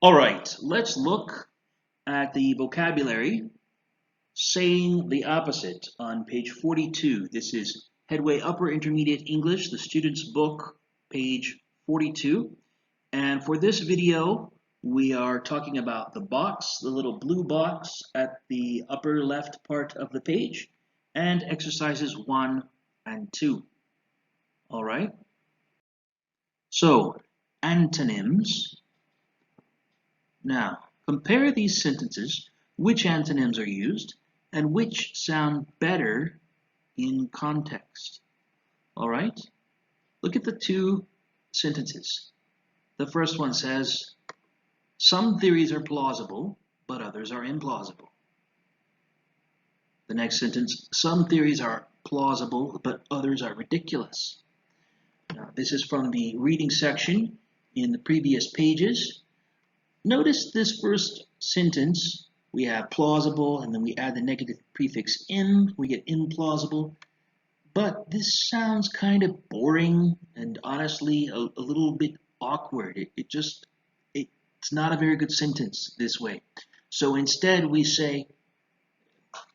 All right, let's look at the vocabulary saying the opposite on page 42. This is Headway Upper Intermediate English, the student's book, page 42. And for this video, we are talking about the box, the little blue box at the upper left part of the page, and exercises 1 and 2. All right? So, antonyms. Now, compare these sentences, which antonyms are used, and which sound better in context. All right? Look at the two sentences. The first one says, some theories are plausible, but others are implausible. The next sentence, some theories are plausible, but others are ridiculous. Now, this is from the reading section in the previous pages. Notice this first sentence, we have plausible, and then we add the negative prefix in, we get implausible. But this sounds kind of boring and honestly a little bit awkward. It's not a very good sentence this way. So instead we say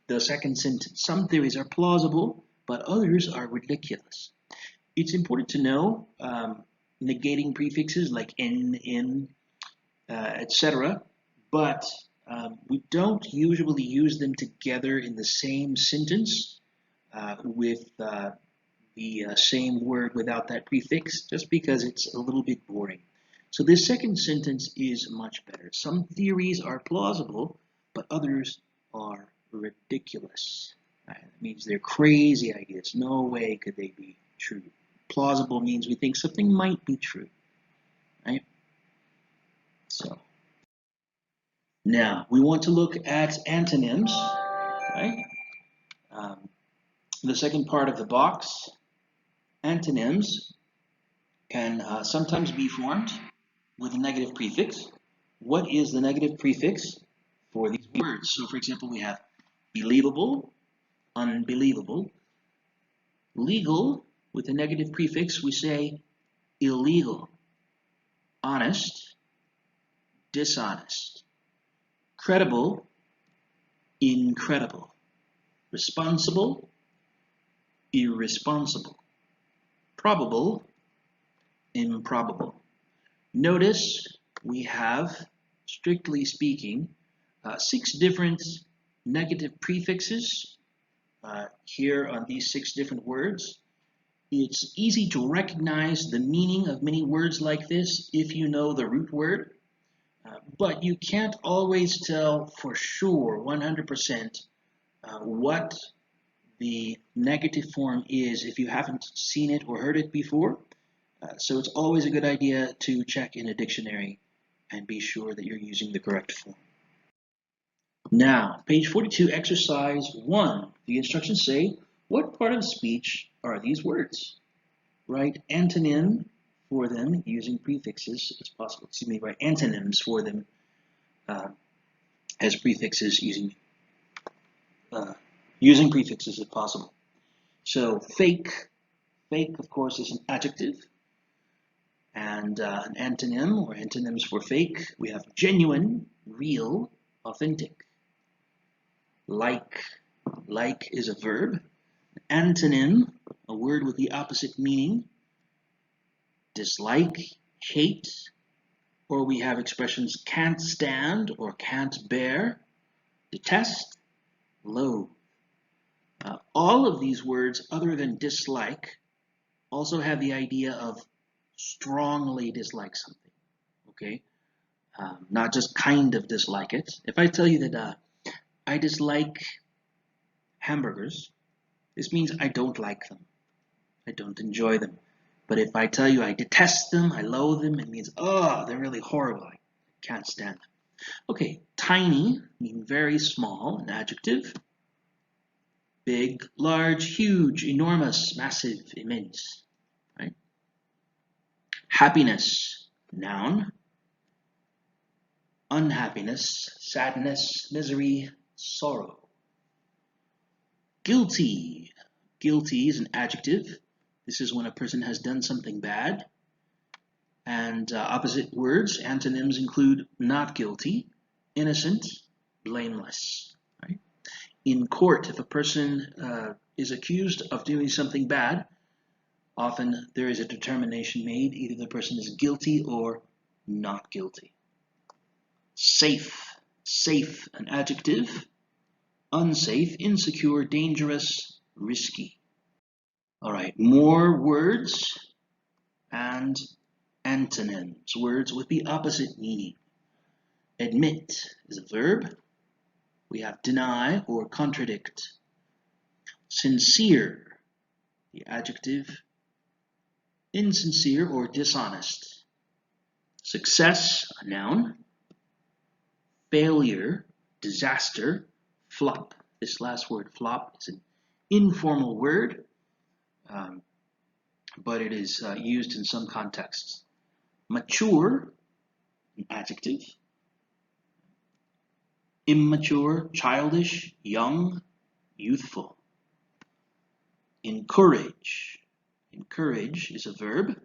the second sentence, some theories are plausible, but others are ridiculous. It's important to know negating prefixes like in, etc. But we don't usually use them together in the same sentence with the same word without that prefix, just because it's a little bit boring. So this second sentence is much better. Some theories are plausible, but others are ridiculous. That means they're crazy ideas. No way could they be true. Plausible means we think something might be true, right? So now we want to look at antonyms, right? The second part of the box, antonyms can sometimes be formed with a negative prefix. What is the negative prefix for these words? So for example, we have believable, unbelievable. Legal, with a negative prefix, we say illegal. Honest, dishonest. Credible, incredible. Responsible, irresponsible. Probable, improbable. Notice we have, strictly speaking, 6 different negative prefixes here on these 6 different words. It's easy to recognize the meaning of many words like this if you know the root word, but you can't always tell for sure 100% what the negative form is if you haven't seen it or heard it before. So it's always a good idea to check in a dictionary and be sure that you're using the correct form. Now, page 42, exercise 1. The instructions say, what part of speech are these words? Write antonym for them using prefixes as possible. Excuse me, write antonyms for them as prefixes using prefixes if possible. So fake, of course, is an adjective. And an antonym or antonyms for fake, we have genuine, real, authentic. Like is a verb. Antonym, a word with the opposite meaning. Dislike, hate, or we have expressions can't stand or can't bear. Detest, loathe. All of these words, other than dislike, also have the idea of strongly dislike something, okay? Not just kind of dislike it. If I tell you that I dislike hamburgers, this means I don't like them. I don't enjoy them. But if I tell you I detest them, I loathe them, it means, oh, they're really horrible. I can't stand them. Okay, tiny means very small, an adjective. Big, large, huge, enormous, massive, immense, right? Happiness, noun. Unhappiness, sadness, misery, sorrow. Guilty. Guilty is an adjective. This is when a person has done something bad. And opposite words, antonyms include not guilty, innocent, blameless. Right? In court, if a person is accused of doing something bad, often there is a determination made, either the person is guilty or not guilty. Safe, safe, an adjective. Unsafe, insecure, dangerous, risky. All right, more words and antonyms, words with the opposite meaning. Admit is a verb. We have deny or contradict. Sincere, the adjective. Insincere or dishonest. Success, a noun. Failure, disaster, flop. This last word, flop, is an informal word, but it is used in some contexts. Mature, an adjective. Immature, childish, young, youthful. Encourage. Encourage is a verb.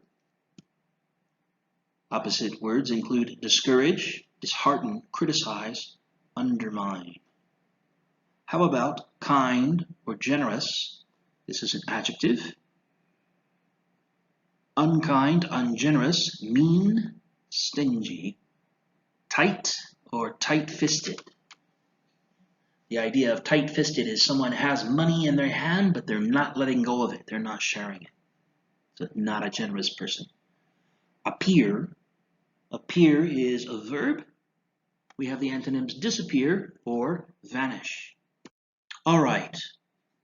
Opposite words include discourage, dishearten, criticize, undermine. How about kind or generous? This is an adjective. Unkind, ungenerous, mean, stingy. Tight or tight-fisted. The idea of tight-fisted is someone has money in their hand, but they're not letting go of it. They're not sharing it. So not a generous person. Appear. Appear is a verb. We have the antonyms disappear or vanish. All right.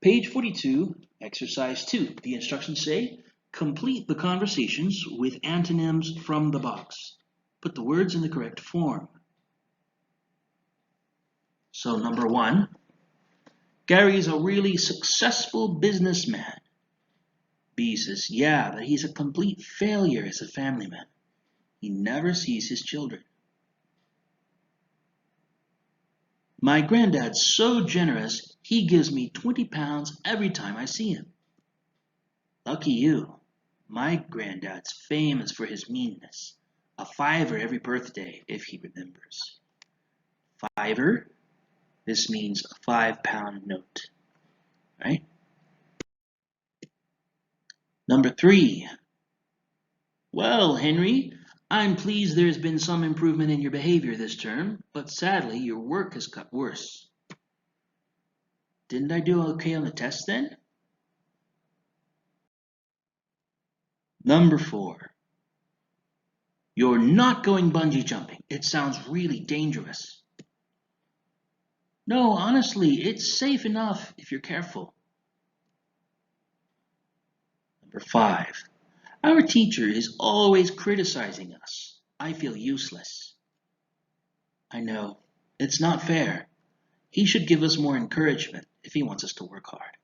Page 42, exercise 2. The instructions say, complete the conversations with antonyms from the box. Put the words in the correct form. So number 1, Gary's a really successful businessman. B says, yeah, but he's a complete failure as a family man. He never sees his children. My granddad's so generous, he gives me 20 pounds every time I see him. Lucky you. My granddad's famous for his meanness. A $5 every birthday, if he remembers. $5, this means a 5-pound note, right? Number 3. Well, Henry, I'm pleased there's been some improvement in your behavior this term, but sadly your work has got worse. Didn't I do okay on the test then? Number 4. You're not going bungee jumping. It sounds really dangerous. No, honestly, it's safe enough if you're careful. Number 5. Our teacher is always criticizing us. I feel useless. I know. It's not fair. He should give us more encouragement if he wants us to work hard.